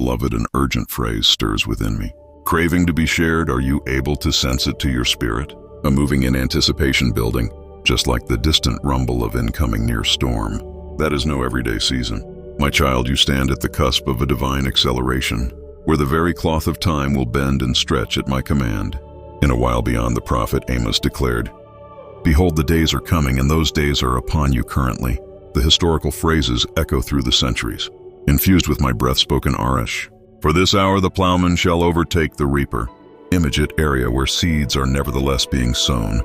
beloved and urgent phrase stirs within me. Craving to be shared, are you able to sense it to your spirit? A moving in anticipation building, just like the distant rumble of incoming near storm. That is no everyday season. My child, you stand at the cusp of a divine acceleration, where the very cloth of time will bend and stretch at my command. In a while beyond, the prophet Amos declared, "Behold, the days are coming, and those days are upon you currently." The historical phrases echo through the centuries, infused with my breath-spoken Arish. For this hour the plowman shall overtake the reaper. Image it area where seeds are nevertheless being sown,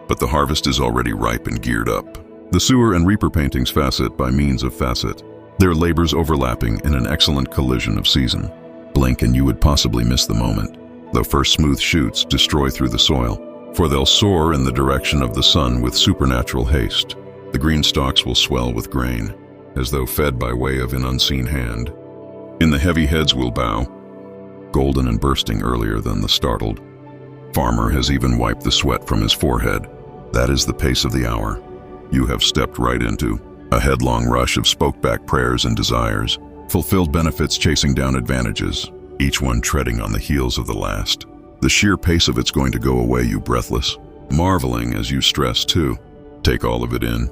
but the harvest is already ripe and geared up. The sewer and reaper paintings facet by means of facet, their labors overlapping in an excellent collision of season. Blink and you would possibly miss the moment, though first smooth shoots destroy through the soil, for they'll soar in the direction of the sun with supernatural haste. The green stalks will swell with grain, as though fed by way of an unseen hand. In the heavy heads will bow, golden and bursting earlier than the startled. Farmer has even wiped the sweat from his forehead. That is the pace of the hour. You have stepped right into a headlong rush of spoke-back prayers and desires, fulfilled benefits chasing down advantages, each one treading on the heels of the last. The sheer pace of it's going to go away, you breathless, marveling as you stress too. Take all of it in.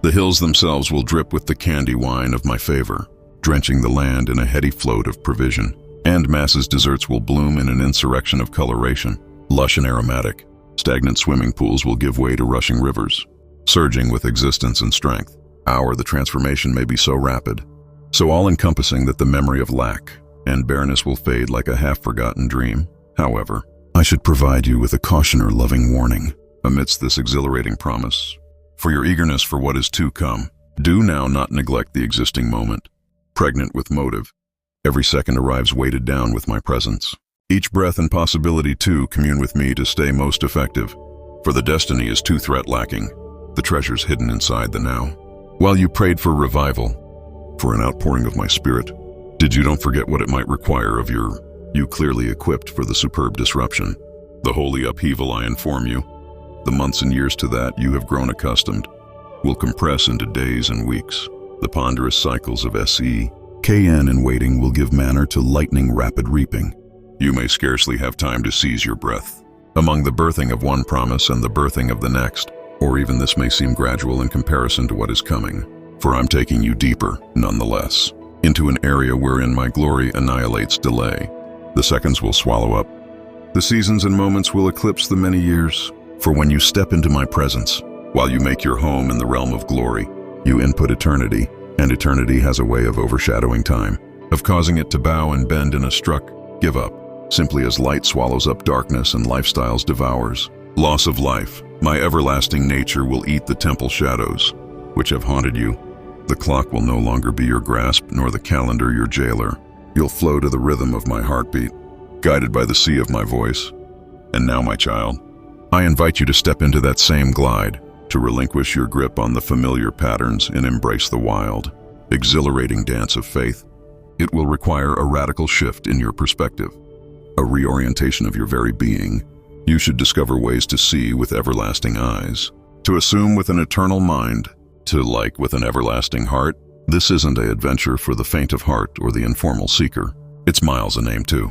The hills themselves will drip with the candy wine of my favor, drenching the land in a heady float of provision, and masses desserts will bloom in an insurrection of coloration, lush and aromatic. Stagnant swimming pools will give way to rushing rivers, surging with existence and strength. The transformation may be so rapid, so all-encompassing that the memory of lack and bareness will fade like a half-forgotten dream. However, I should provide you with a cautioner-loving warning amidst this exhilarating promise. For your eagerness for what is to come, do now not neglect the existing moment. Pregnant with motive, every second arrives weighted down with my presence. Each breath and possibility to commune with me to stay most effective. For the destiny is too threat lacking, the treasures hidden inside the now. While you prayed for revival, for an outpouring of my spirit, did you don't forget what it might require of you clearly equipped for the superb disruption. The holy upheaval, I inform you, the months and years to that you have grown accustomed, will compress into days and weeks. The ponderous cycles of SE/KN in waiting will give manner to lightning rapid reaping. You may scarcely have time to seize your breath among the birthing of one promise and the birthing of the next, or even this may seem gradual in comparison to what is coming, for I'm taking you deeper, nonetheless, into an area wherein my glory annihilates delay. The seconds will swallow up. The seasons and moments will eclipse the many years, for when you step into my presence, while you make your home in the realm of glory, you input eternity, and eternity has a way of overshadowing time, of causing it to bow and bend in a give up, simply as light swallows up darkness and lifestyles devours. Loss of life, my everlasting nature will eat the temple shadows, which have haunted you. The clock will no longer be your grasp, nor the calendar your jailer. You'll flow to the rhythm of my heartbeat, guided by the sea of my voice. And now, my child, I invite you to step into that same glide, to relinquish your grip on the familiar patterns and embrace the wild, exhilarating dance of faith. It will require a radical shift in your perspective, a reorientation of your very being. You should discover ways to see with everlasting eyes, to assume with an eternal mind, to like with an everlasting heart. This isn't an adventure for the faint of heart or the informal seeker. It's miles a name too.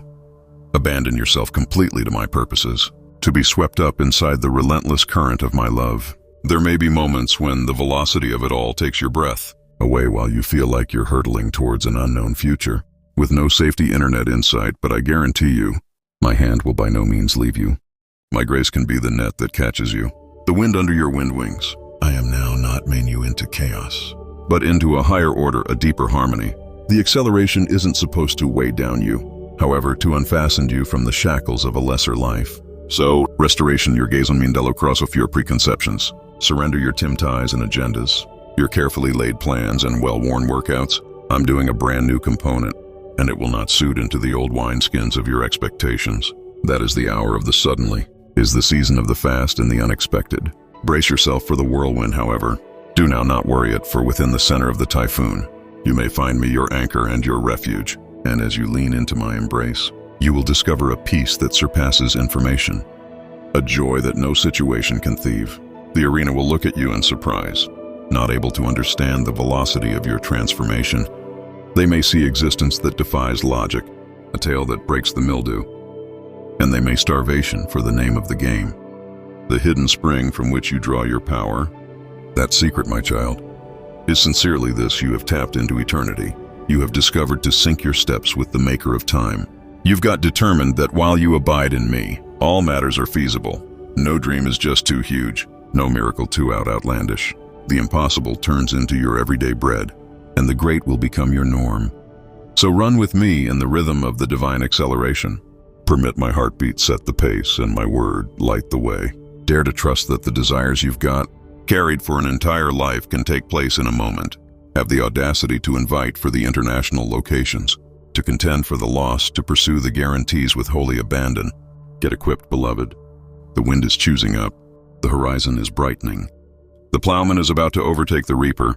Abandon yourself completely to my purposes, to be swept up inside the relentless current of my love. There may be moments when the velocity of it all takes your breath away while you feel like you're hurtling towards an unknown future, with no safety internet insight, but I guarantee you, my hand will by no means leave you. My grace can be the net that catches you, the wind under your wind wings. I am now not mean you into chaos, but into a higher order, a deeper harmony. The acceleration isn't supposed to weigh down you, however, to unfasten you from the shackles of a lesser life. So, restoration your gaze on Mindelo cross of your preconceptions. Surrender your Tim ties and agendas, your carefully laid plans and well-worn workouts. I'm doing a brand new component, and it will not suit into the old wineskins of your expectations. That is the hour of the suddenly, is the season of the fast and the unexpected. Brace yourself for the whirlwind, however. Do now not worry it, for within the center of the typhoon, you may find me your anchor and your refuge, and as you lean into my embrace, you will discover a peace that surpasses information, a joy that no situation can thieve. The arena will look at you in surprise, not able to understand the velocity of your transformation. They may see existence that defies logic, a tale that breaks the mildew, and they may starvation for the name of the game. The hidden spring from which you draw your power, that secret, my child, is sincerely this: you have tapped into eternity. You have discovered to sync your steps with the maker of time. You've got determined that while you abide in me, all matters are feasible. No dream is just too huge, no miracle too outlandish. The impossible turns into your everyday bread, and the great will become your norm. So run with me in the rhythm of the divine acceleration. Permit my heartbeat set the pace, and my word light the way. Dare to trust that the desires you've got, carried for an entire life, can take place in a moment. Have the audacity to invite for the international locations, to contend for the lost, to pursue the guarantees with holy abandon. Get equipped, beloved. The wind is choosing up. The horizon is brightening. The plowman is about to overtake the reaper,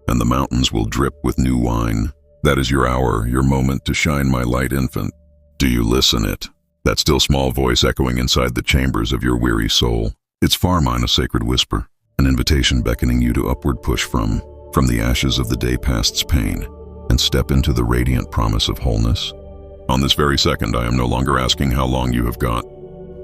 and the mountains will drip with new wine. That is your hour, your moment to shine, my light infant. Do you listen it? That still small voice echoing inside the chambers of your weary soul. It's far mine, a sacred whisper, an invitation beckoning you to upward push from the ashes of the day past's pain, and step into the radiant promise of wholeness. On this very second, I am no longer asking how long you have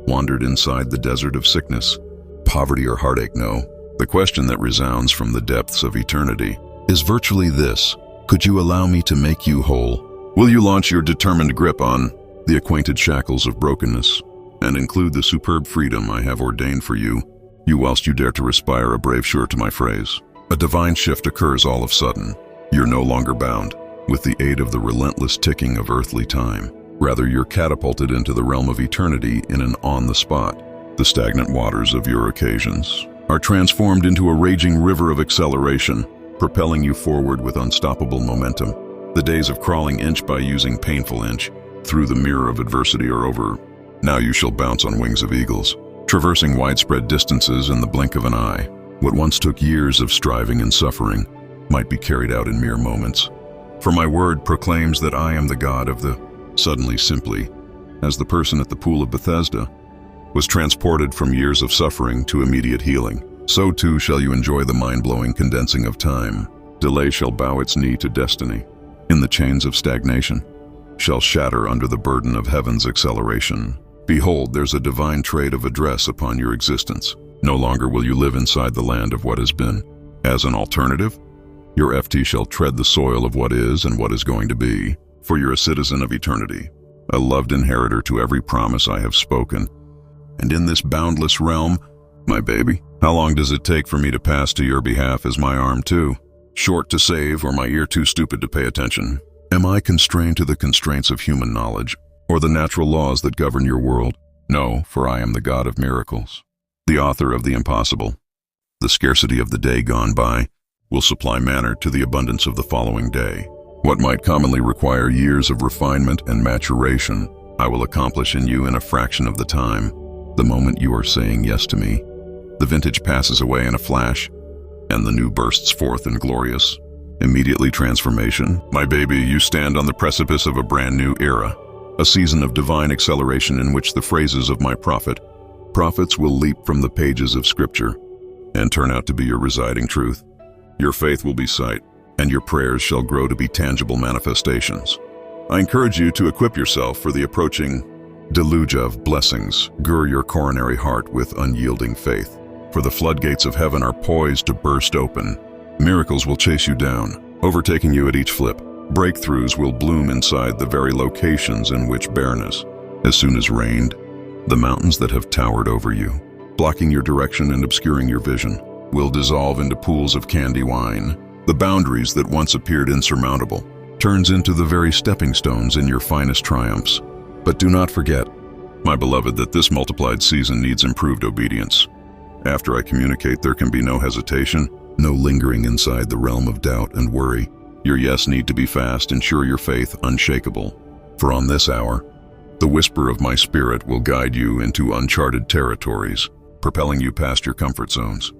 wandered inside the desert of sickness, poverty, or heartache. No, the question that resounds from the depths of eternity is virtually this: could you allow me to make you whole? Will you launch your determined grip on the acquainted shackles of brokenness, and include the superb freedom I have ordained for you whilst you dare to respire a brave sure to my phrase? A divine shift occurs all of a sudden. You're no longer bound with the aid of the relentless ticking of earthly time. Rather, you're catapulted into the realm of eternity in an on-the-spot. The stagnant waters of your occasions are transformed into a raging river of acceleration, propelling you forward with unstoppable momentum. The days of crawling inch by using painful inch through the mirror of adversity are over. Now you shall bounce on wings of eagles, traversing widespread distances in the blink of an eye. What once took years of striving and suffering might be carried out in mere moments. For my word proclaims that I am the God of the suddenly, simply, as the person at the pool of Bethesda was transported from years of suffering to immediate healing. So too shall you enjoy the mind-blowing condensing of time. Delay shall bow its knee to destiny. In the chains of stagnation shall shatter under the burden of heaven's acceleration. Behold, there's a divine trade of address upon your existence. No longer will you live inside the land of what has been. As an alternative, your FT shall tread the soil of what is and what is going to be, for you're a citizen of eternity, a loved inheritor to every promise I have spoken. And in this boundless realm, my baby, how long does it take for me to pass to your behalf? Is my arm too short to save, or my ear too stupid to pay attention? Am I constrained to the constraints of human knowledge, or the natural laws that govern your world? No, for I am the God of miracles, the author of the impossible. The scarcity of the day gone by will supply manner to the abundance of the following day. What might commonly require years of refinement and maturation, I will accomplish in you in a fraction of the time. The moment you are saying yes to me, the vintage passes away in a flash, and the new bursts forth in glorious, immediately transformation. My baby, you stand on the precipice of a brand new era, a season of divine acceleration in which the phrases of my prophets will leap from the pages of Scripture and turn out to be your residing truth. Your faith will be sight, and your prayers shall grow to be tangible manifestations. I encourage you to equip yourself for the approaching deluge of blessings. Gird your coronary heart with unyielding faith, for the floodgates of heaven are poised to burst open. Miracles will chase you down, overtaking you at each flip. Breakthroughs will bloom inside the very locations in which barrenness, as soon as rained, the mountains that have towered over you, blocking your direction and obscuring your vision, will dissolve into pools of candy wine. The boundaries that once appeared insurmountable turns into the very stepping stones in your finest triumphs. But do not forget, my beloved, that this multiplied season needs improved obedience. After I communicate, there can be no hesitation, no lingering inside the realm of doubt and worry. Your yes need to be fast, ensure your faith unshakable. For on this hour, the whisper of my spirit will guide you into uncharted territories, propelling you past your comfort zones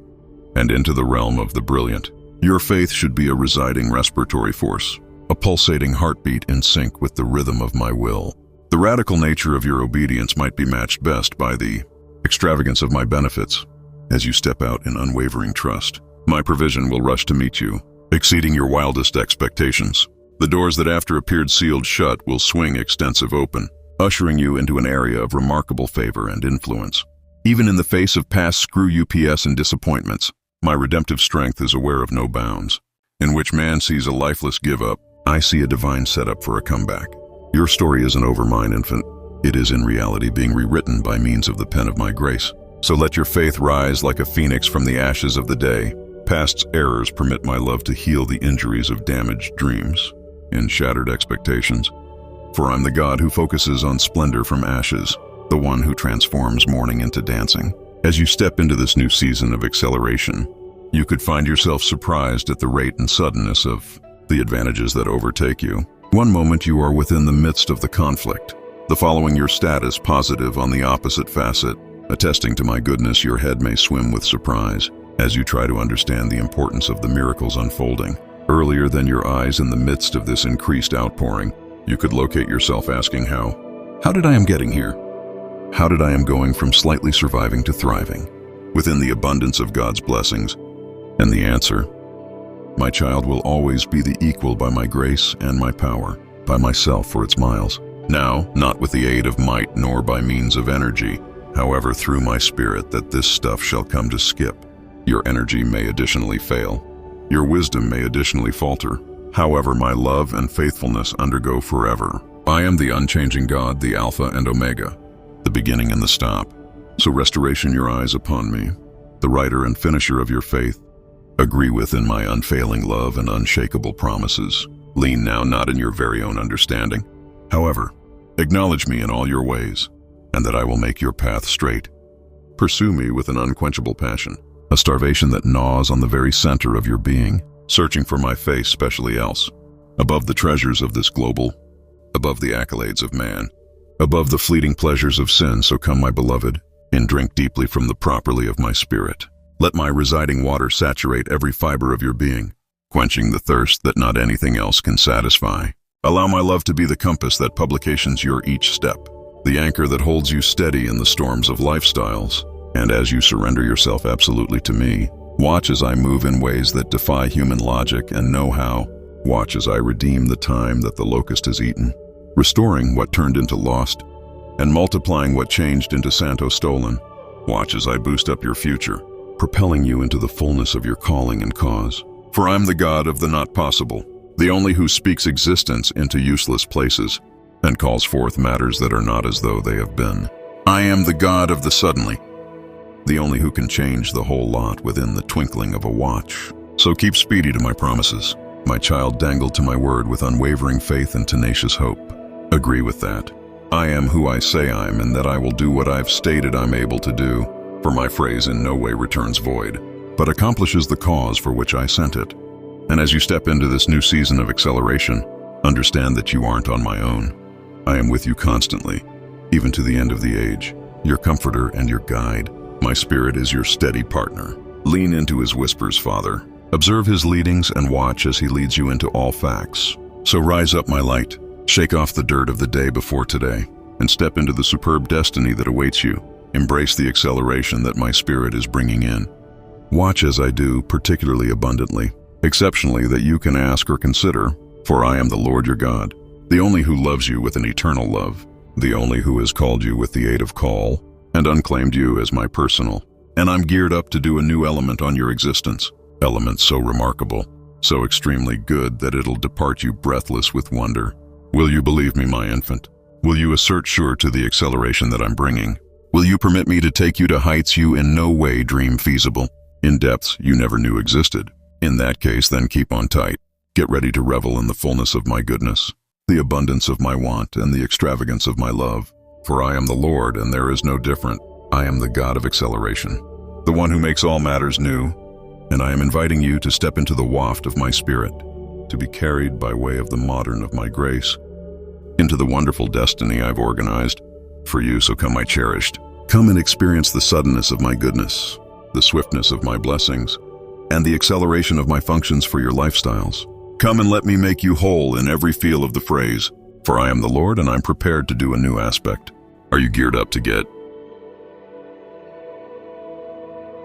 and into the realm of the brilliant. Your faith should be a residing respiratory force, a pulsating heartbeat in sync with the rhythm of my will. The radical nature of your obedience might be matched best by the extravagance of my benefits. As you step out in unwavering trust, my provision will rush to meet you, exceeding your wildest expectations. The doors that after appeared sealed shut will swing extensive open, ushering you into an area of remarkable favor and influence. Even in the face of past screw UPS and disappointments, my redemptive strength is aware of no bounds. In which man sees a lifeless give-up, I see a divine setup for a comeback. Your story isn't over, mine, infant. It is in reality being rewritten by means of the pen of my grace. So let your faith rise like a phoenix from the ashes of the day. Past's errors permit my love to heal the injuries of damaged dreams and shattered expectations. For I'm the God who focuses on splendor from ashes, the one who transforms mourning into dancing. As you step into this new season of acceleration, you could find yourself surprised at the rate and suddenness of the advantages that overtake you. One moment you are within the midst of the conflict, the following your status positive on the opposite facet. Attesting to my goodness, your head may swim with surprise as you try to understand the importance of the miracles unfolding. Earlier than your eyes in the midst of this increased outpouring, you could locate yourself asking how did I am getting here? How did I am going from slightly surviving to thriving within the abundance of God's blessings? And the answer, my child, will always be the equal by my grace and my power, by myself for its miles. Now, not with the aid of might nor by means of energy, however through my spirit that this stuff shall come to skip. Your energy may additionally fail. Your wisdom may additionally falter. However, my love and faithfulness undergo forever. I am the unchanging God, the Alpha and Omega, the beginning and the stop. So restoration your eyes upon me, the writer and finisher of your faith. Agree within my unfailing love and unshakable promises. Lean now not in your very own understanding. However, acknowledge me in all your ways, and that I will make your path straight. Pursue me with an unquenchable passion, a starvation that gnaws on the very center of your being, searching for my face specially else. Above the treasures of this global, above the accolades of man, above the fleeting pleasures of sin, so come, my beloved, and drink deeply from the properly of my spirit. Let my residing water saturate every fiber of your being, quenching the thirst that not anything else can satisfy. Allow my love to be the compass that publications your each step, the anchor that holds you steady in the storms of lifestyles. And as you surrender yourself absolutely to me, watch as I move in ways that defy human logic and know-how. Watch as I redeem the time that the locust has eaten, restoring what turned into lost, and multiplying what changed into Santo stolen. Watch as I boost up your future, propelling you into the fullness of your calling and cause. For I'm the God of the not possible, the only who speaks existence into useless places and calls forth matters that are not as though they have been. I am the God of the suddenly, the only who can change the whole lot within the twinkling of a watch. So keep speedy to my promises, my child, dangled to my word with unwavering faith and tenacious hope. Agree with that. I am who I say I'm, and that I will do what I've stated I'm able to do. For my phrase in no way returns void, but accomplishes the cause for which I sent it. And as you step into this new season of acceleration, understand that you aren't on my own. I am with you constantly, even to the end of the age, your comforter and your guide. My spirit is your steady partner. Lean into his whispers, Father. Observe his leadings and watch as he leads you into all facts. So rise up, my light, shake off the dirt of the day before today, and step into the superb destiny that awaits you. Embrace the acceleration that my spirit is bringing in. Watch as I do, particularly abundantly, exceptionally that you can ask or consider, for I am the Lord your God, the only who loves you with an eternal love, the only who has called you with the aid of call, and unclaimed you as my personal. And I'm geared up to do a new element on your existence, element so remarkable, so extremely good that it'll depart you breathless with wonder. Will you believe me, my infant? Will you assert sure to the acceleration that I'm bringing? Will you permit me to take you to heights you in no way dream feasible, in depths you never knew existed? In that case, then keep on tight. Get ready to revel in the fullness of my goodness, the abundance of my want, and the extravagance of my love. For I am the Lord, and there is no different. I am the God of acceleration, the one who makes all matters new, and I am inviting you to step into the waft of my spirit, to be carried by way of the modern of my grace, into the wonderful destiny I've organized for you. So come, my cherished. Come and experience the suddenness of my goodness, the swiftness of my blessings, and the acceleration of my functions for your lifestyles. Come and let me make you whole in every feel of the phrase, for I am the Lord and I'm prepared to do a new aspect. Are you geared up to get